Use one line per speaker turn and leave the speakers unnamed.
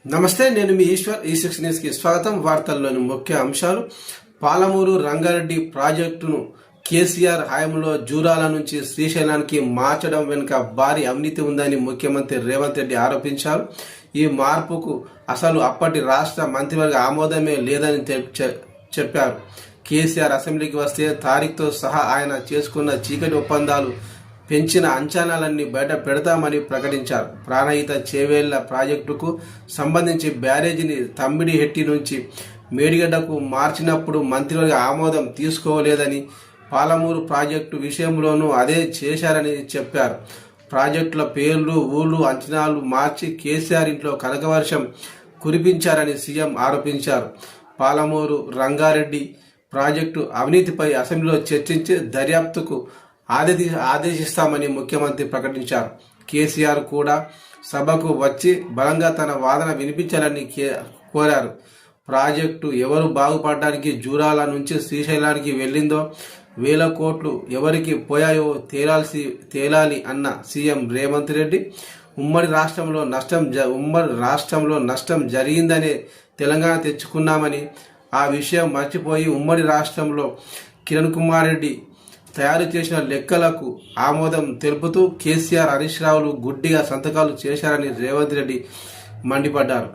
నమస్తే, నేను మీ ఈశ్వర్. ఈ6 న్యూస్ కి స్వాగతం. వార్తల్లోని ముఖ్య అంశాలు. పాలమూరు రంగారెడ్డి ప్రాజెక్టును కేసీఆర్ హయాంలో జూరాల నుంచి శ్రీశైలానికి మార్చడం వెనుక భారీ అవినీతి ఉందని ముఖ్యమంత్రి రేవంత్ రెడ్డి ఆరోపించారు. ఈ మార్పుకు అసలు అప్పటి రాష్ట్ర మంత్రివర్గ ఆమోదమే లేదని చెప్పారు. కేసీఆర్ అసెంబ్లీకి వస్తే తారీఖుతో సహా ఆయన చేసుకున్న చీకటి ఒప్పందాలు పెంచిన అంచనాలన్నీ బయట పెడతామని ప్రకటించారు. ప్రాణహిత చేవేళ్ల ప్రాజెక్టుకు సంబంధించి బ్యారేజీని తమ్మిడిహెట్టి నుంచి మేడిగడ్డకు మార్చినప్పుడు మంత్రివర్గ ఆమోదం తీసుకోలేదని, పాలమూరు ప్రాజెక్టు విషయంలోనూ అదే చేశారని చెప్పారు. ప్రాజెక్టుల పేర్లు, ఊళ్ళు, అంచనాలు మార్చి కేసీఆర్ ఇంట్లో కనకవర్షం కురిపించారని సీఎం ఆరోపించారు. పాలమూరు రంగారెడ్డి ప్రాజెక్టు అవినీతిపై అసెంబ్లీలో చర్చించి దర్యాప్తుకు ఆదేశిస్తామని ముఖ్యమంత్రి ప్రకటించారు. కేసీఆర్ కూడా సభకు వచ్చి బలంగా తన వాదన వినిపించాలని కోరారు. ప్రాజెక్టు ఎవరు బాగుపడడానికి జూరాల నుంచి శ్రీశైలానికి వెళ్ళిందో, వేల కోట్లు ఎవరికి పోయాయో తేలాలి అన్న సీఎం రేవంత్ రెడ్డి, ఉమ్మడి రాష్ట్రంలో నష్టం జరిగిందనే తెలంగాణ తెచ్చుకున్నామని, ఆ విషయం మర్చిపోయి ఉమ్మడి రాష్ట్రంలో కిరణ్ కుమార్ రెడ్డి తయారు చేసిన లెక్కలకు ఆమోదం తెలుపుతూ కేసీఆర్, హరీష్ రావులు గుడ్డిగా సంతకాలు చేశారని రేవంత్ రెడ్డి మండిపడ్డారు.